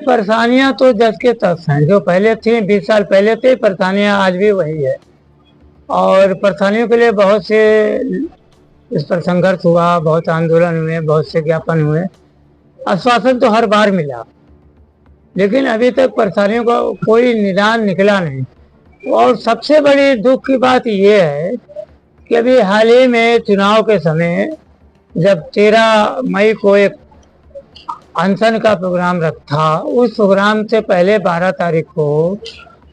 परेशानियां तो जस के तस हैं, जो पहले थी 20 साल पहले थी, परेशानियां आज भी वही है। और परेशानियों के लिए बहुत से इस पर संघर्ष हुआ, बहुत आंदोलन हुए, बहुत से ज्ञापन हुए, आश्वासन तो हर बार मिला, लेकिन अभी तक परेशानियों का कोई निदान निकला नहीं। और सबसे बड़ी दुख की बात यह है कि अभी हाल ही में चुनाव के समय जब 13 मई को एक अनशन का प्रोग्राम रखा, उस प्रोग्राम से पहले 12 तारीख को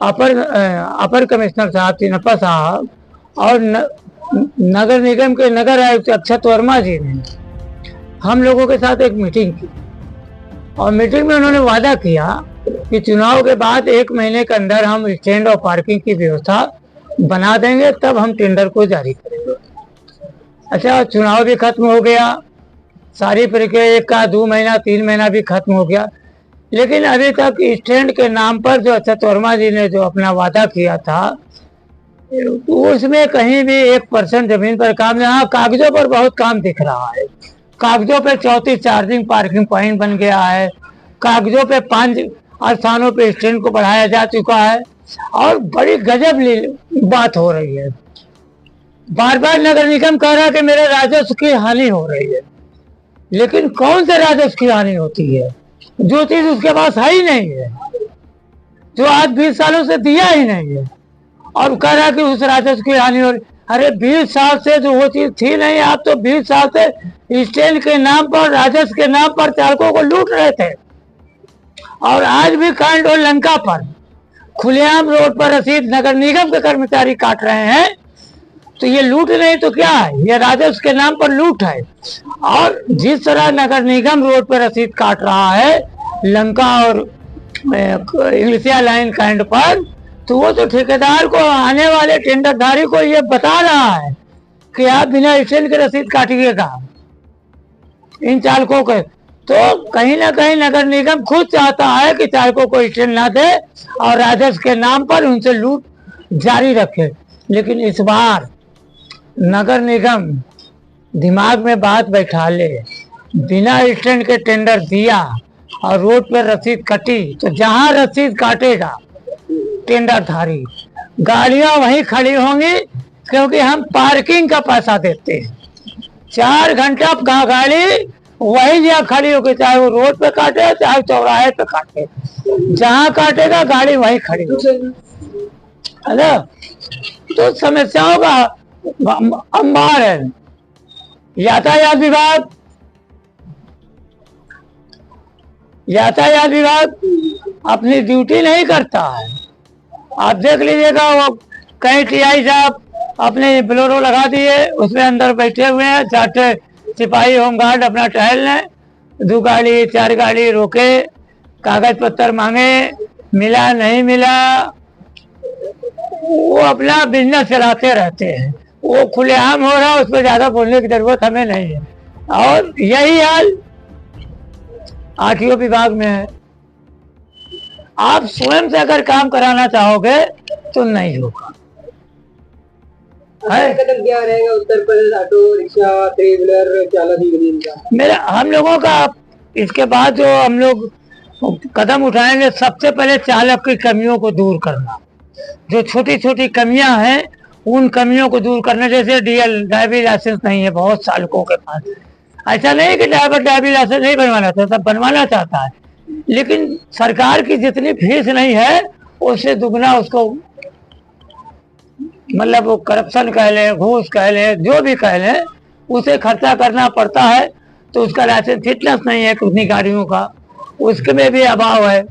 अपर कमिश्नर साहब तिनप्पा साहब और नगर निगम के नगर आयुक्त अक्षत वर्मा जी ने हम लोगों के साथ एक मीटिंग की, और मीटिंग में उन्होंने वादा किया कि चुनाव के बाद 1 महीने के अंदर हम स्टैंड और पार्किंग की व्यवस्था बना देंगे, तब हम टेंडर को जारी करेंगे। अच्छा, चुनाव भी खत्म हो गया, सारी प्रक्रिया 1 का 2 महीना 3 महीना भी खत्म हो गया, लेकिन अभी तक स्टैंड के नाम पर जो अक्षत वर्मा जी ने जो अपना वादा किया था, उसमें कहीं भी 1% जमीन पर काम नहीं। कागजों पर बहुत काम दिख रहा है, कागजों पे 34 चार्जिंग पार्किंग पॉइंट बन गया है, कागजों पे 5 स्थानों पे स्टैंड को बढ़ाया जा चुका है, और बड़ी गजब बात हो रही है। बार बार नगर निगम कह रहा है कि मेरे राजस्व की हानि हो रही है, लेकिन कौन से राजस्व की हानि होती है? जो चीज उसके पास है ही नहीं है, जो आज 20 सालों से दिया ही नहीं है, और कह रहा है कि उस राजस्व की हानि हो रही। अरे 20 साल से जो वो चीज थी नहीं, आप तो 20 साल से स्टैंड के नाम पर, राजस्व के नाम पर चालकों को लूट रहे थे, और आज भी कांड और लंका पर खुलेआम रोड पर रसीद नगर निगम के कर्मचारी काट रहे हैं। तो ये लूट नहीं तो क्या है? ये राजस्व के नाम पर लूट है। और जिस तरह नगर निगम रोड पर रसीद काट रहा है लंका और इंग्लिशिया लाइन कांड पर, तो वो तो ठेकेदार को, आने वाले टेंडरधारी को ये बता रहा है कि आप बिना स्टैंड के रसीद काटिएगा इन चालकों के। तो कहीं ना कहीं नगर निगम खुद चाहता है कि चालकों को स्टैंड ना दे और राजस्व के नाम पर उनसे लूट जारी रखे। लेकिन इस बार नगर निगम दिमाग में बात बैठा ले, बिना स्टैंड के टेंडर दिया और रोड पर रसीद कटी, तो जहां रसीद काटेगा टेंडरधारी, गाड़ियां वहीं खड़ी होंगी, क्योंकि हम पार्किंग का पैसा देते हैं। 4 घंटा गाड़ी वही जगह खड़ी होगी, चाहे वो रोड पे काटे चाहे चौराहे पे काटे, जहां काटेगा गाड़ी वहीं खड़ी होगी, है ना। तो समस्याओं का अंबार है। यातायात विभाग अपनी ड्यूटी नहीं करता है। आप देख लीजिएगा, वो कई टीआई साहब अपने बोलेरो लगा दिए, उसमें अंदर बैठे हुए हैं, 4 सिपाही होमगार्ड अपना टहल लें, 2 गाड़ी 4 गाड़ी रोके, कागज पत्तर मांगे, मिला नहीं मिला, वो अपना बिजनेस चलाते रहते हैं। वो खुलेआम हो रहा है, उस पर ज्यादा बोलने की जरूरत हमें नहीं है। और यही हाल आरटीओ विभाग में है। आप स्वयं से अगर काम कराना चाहोगे तो नहीं होगा। कदम क्या रहेगा Uttar Pradesh auto rickshaw 3 wheeler चालक यूनियन का? मेरा हम लोगों का इसके बाद जो हम लोग कदम उठाएंगे, सबसे पहले चालक की कमियों को दूर करना। जो छोटी छोटी कमियां हैं उन कमियों को दूर करना, जैसे ड्राइविंग लाइसेंस नहीं है बहुत चालकों के पास। ऐसा नहीं कि ड्राइवर ड्राइविंग लाइसेंस नहीं बनवाना चाहता, बनवाना चाहता है, लेकिन सरकार की जितनी फीस नहीं है उससे दुगना उसको, मतलब वो करप्शन कह लें, घूस कह लें, जो भी कह लें, उसे खर्चा करना पड़ता है। तो उसका लाइसेंस फिटनेस नहीं है उतनी गाड़ियों का, उसके में भी अभाव है।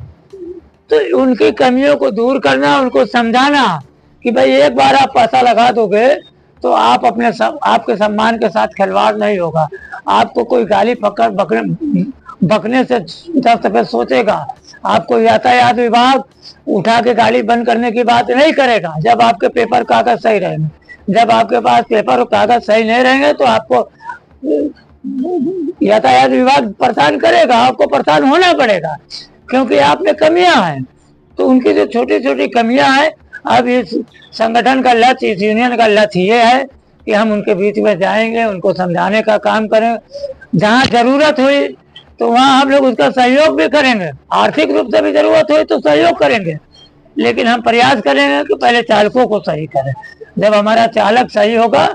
तो उनकी कमियों को दूर करना, उनको समझाना कि भाई एक बार आप पैसा लगा दोगे तो आप आपके सम्मान के साथ खिलवाड़ नहीं होगा। आपको कोई गाली पकड़ बकने से 10 दफे सोचेगा। आपको यातायात विभाग उठा के गाड़ी बंद करने की बात नहीं करेगा जब आपके पेपर कागज सही रहेंगे। जब आपके पास पेपर और कागज सही नहीं रहेंगे तो आपको यातायात विभाग परेशान करेगा, आपको परेशान होना पड़ेगा, क्योंकि आप में कमियां हैं। तो उनकी जो छोटी छोटी कमियां हैं, अब इस संगठन का लक्ष्य, इस यूनियन का लक्ष्य ये है कि हम उनके बीच में जाएंगे, उनको समझाने का काम करें। जहां जरूरत हुई तो वहाँ हम लोग उसका सहयोग भी करेंगे, आर्थिक रूप से भी जरूरत हो तो सहयोग करेंगे, लेकिन हम प्रयास करेंगे कि पहले चालकों को सही करें। जब हमारा चालक सही होगा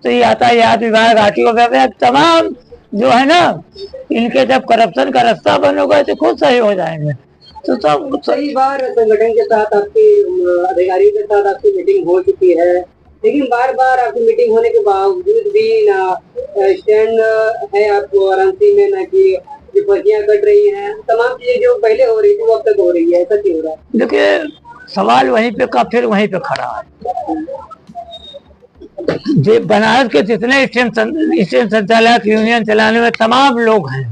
तो ये यातायात विभाग, आरटीओ विभाग, तमाम जो है ना, इनके जब करप्शन का रास्ता बंद होगा तो खुद सही हो जाएंगे। तो सब कई बार संगठन के साथ आपकी अधिकारियों के साथ आपकी मीटिंग हो चुकी है, लेकिन बार बार आपकी मीटिंग होने के बावजूद भी ना स्टैंड है आपको वाराणसी में, ना कि पर्चियां कट रही हैं, तमाम चीजें जो पहले हो रही थी वो अब तक हो रही है, ऐसा क्यों हो रहा है? देखिए, सवाल वहीं पे का फिर वहीं पे खड़ा है। जो बनारस के जितने स्टेशन संचालक, यूनियन चलाने में तमाम लोग हैं,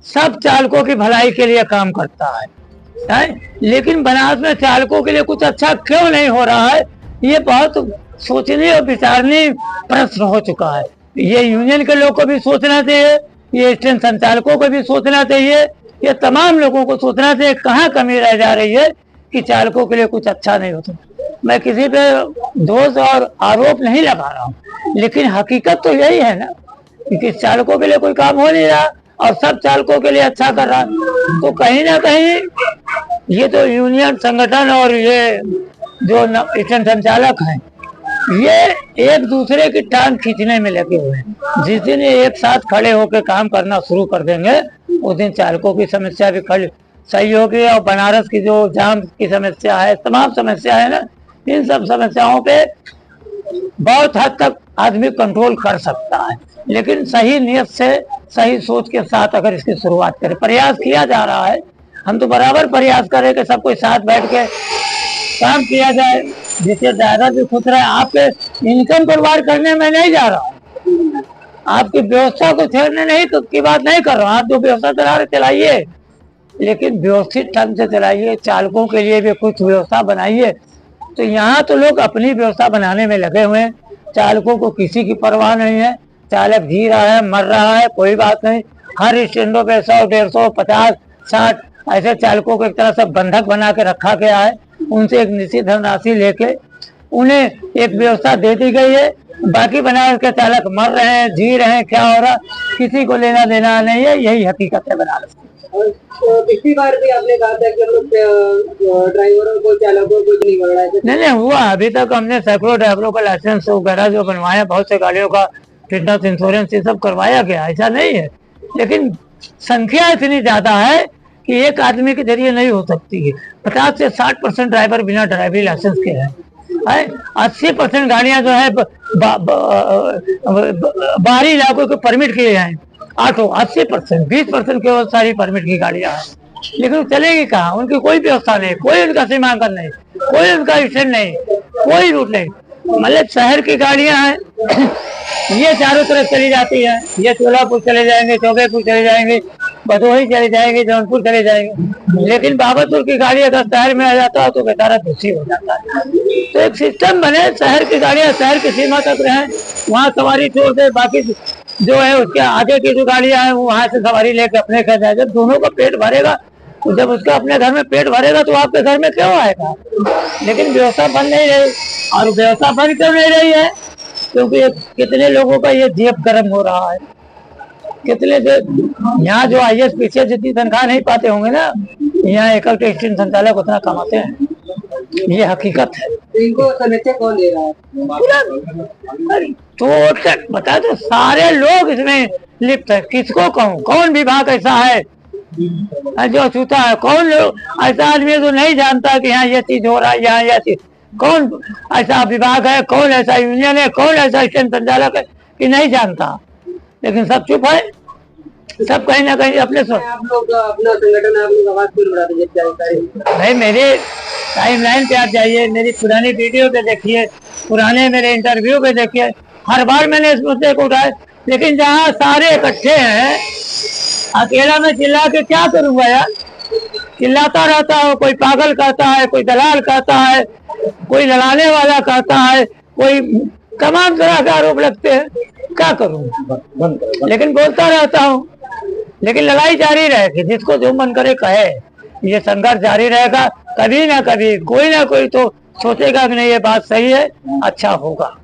सब चालकों की भलाई के लिए काम करता है, लेकिन बनारस में चालकों के लिए कुछ अच्छा क्यों नहीं हो रहा है, ये बहुत सोचने और विचारने प्रश्न हो चुका है। ये यूनियन के लोग को भी सोचना चाहिए, ये स्टेशन संचालकों को भी सोचना चाहिए, ये तमाम लोगों को सोचना चाहिए कहाँ कमी रह जा रही है कि चालकों के लिए कुछ अच्छा नहीं होता। मैं किसी पे दोष और आरोप नहीं लगा रहा हूँ, लेकिन हकीकत तो यही है ना कि चालकों के लिए कोई काम हो नहीं रहा और सब चालकों के लिए अच्छा कर रहा है। तो कहीं ना कहीं ये तो यूनियन संगठन और ये जो स्टेशन संचालक हैं, ये एक दूसरे की टांग खींचने में लगे हुए हैं। जिस दिन ये एक साथ खड़े होकर काम करना शुरू कर देंगे, उस दिन चालकों की समस्या भी सही होगी और बनारस की जो जाम की समस्या है, तमाम समस्या है ना, इन सब समस्याओं पे बहुत हद तक आदमी कंट्रोल कर सकता है, लेकिन सही नियत से, सही सोच के साथ अगर इसकी शुरुआत करें, प्रयास किया जा रहा है, हम तो बराबर प्रयास करें कि सब कोई साथ बैठ के काम किया जाए, जिससे ड्राइवर भी खुश रहे। आपके इनकम बर्बाद करने में नहीं जा रहा हूँ, आपकी व्यवस्था को छेड़ने नहीं की बात नहीं कर रहा हूँ। आप जो व्यवस्था चला रहे चलाइए, लेकिन व्यवस्थित ढंग से चलाइए, चालकों के लिए भी कुछ व्यवस्था बनाइए। तो यहाँ तो लोग अपनी व्यवस्था बनाने में लगे हुए हैं, चालकों को किसी की परवाह नहीं है। चालक जी रहा है, मर रहा है, कोई बात नहीं। हर स्टैंडों पे 100, 150, 50, 60 ऐसे चालकों को एक तरह से बंधक बना के रखा गया है। उनसे एक निश्चित धनराशि लेके उन्हें एक व्यवस्था दे दी गई है। बाकी बनारस के चालक मर रहे हैं, जी रहे हैं, क्या हो रहा किसी को लेना देना नहीं है। यही हकीकत है बनारस की। तो पिछली बार भी आपने कहा था कि हम लोग ड्राइवरों को, चालकों को नहीं पकड़ा है। नहीं हुआ, अभी तक हमने सैकड़ों ड्राइवरों का लाइसेंस वगैरह जो बनवाया, बहुत से गाड़ियों का फिटनेस, इंश्योरेंस, ये सब करवाया गया, ऐसा नहीं है। लेकिन संख्या इतनी ज्यादा है कि एक आदमी के जरिए नहीं हो सकती है। 50 से 60% ड्राइवर बिना ड्राइवरी लाइसेंस के हैं। 80% गाड़ियां जो है बाहरी इलाकों के परमिट किए हैं, 80%, 20% केवल सारी परमिट की गाड़ियां हैं। लेकिन चलेगी कहाँ, उनकी कोई व्यवस्था नहीं, कोई उनका सीमांकन नहीं, कोई उनका स्टैंड नहीं, कोई रूट नहीं। मतलब शहर की गाड़ियां हैं, ये चारों तरफ चली जाती है, ये चोलापुर चले जाएंगे, चौबेपुर चले जाएंगे, भदोही चले जाएंगे, जौनपुर चले जाएंगे। लेकिन बाबतपुर की गाड़ी अगर शहर में आ जाता है तो बेचारा दोषी हो जाता है। तो एक सिस्टम बने, शहर की गाड़ियां शहर की सीमा तक रहे, वहाँ सवारी छोड़ दे, बाकी जो है उसके आगे की जो गाड़ियां हैं वो वहाँ से सवारी लेके अपने घर जाए। जब दोनों का पेट भरेगा, तो जब उसका अपने घर में पेट भरेगा तो आपके घर में क्यों आएगा। लेकिन व्यवस्था बन नहीं रही, और व्यवस्था बन क्यों नहीं रही है, क्योंकि कितने लोगों का ये जेब गर्म हो रहा है। कितने यहाँ जो IAS पीछे जितनी तनख्वाह नहीं पाते होंगे ना, यहाँ एकल के स्टेशन संचालक उतना कमाते हैं, ये हकीकत है। इनको समस्या कौन दे रहा है? तो बता दो, सारे लोग इसमें लिप्त है। किसको कहूँ, कौन विभाग ऐसा है जो छूता है? कौन लोग ऐसा आदमी है जो नहीं जानता कि यहाँ ये चीज हो रहा है, यहाँ यह चीज? कौन ऐसा विभाग है, कौन ऐसा यूनियन है, कौन ऐसा स्टेशन संचालक है कि नहीं जानता? लेकिन सब चुप है, सब कहीं ना कहीं अपने आप लोग अपना संगठन, आप लोग आवाज क्यों बढ़ाते? भाई मेरे टाइमलाइन पे आप जाइए, मेरी पुरानी वीडियो पे देखिए, पुराने मेरे इंटरव्यू पे देखिए, हर बार मैंने इस मुद्दे को उठाया। लेकिन जहाँ सारे इकट्ठे हैं, अकेला मैं चिल्ला के क्या करूंगा यार? चिल्लाता रहता हूँ, कोई पागल कहता है, कोई दलाल कहता है, कोई लड़ाने वाला कहता है, कोई तमाम तरह के आरोप लगते हैं। क्या करूँ? लेकिन बोलता रहता हूँ, लेकिन लड़ाई जारी रहेगी, जिसको जो मन करे कहे। ये संघर्ष जारी रहेगा, कभी ना कभी कोई ना कोई तो सोचेगा कि नहीं ये बात सही है, अच्छा होगा।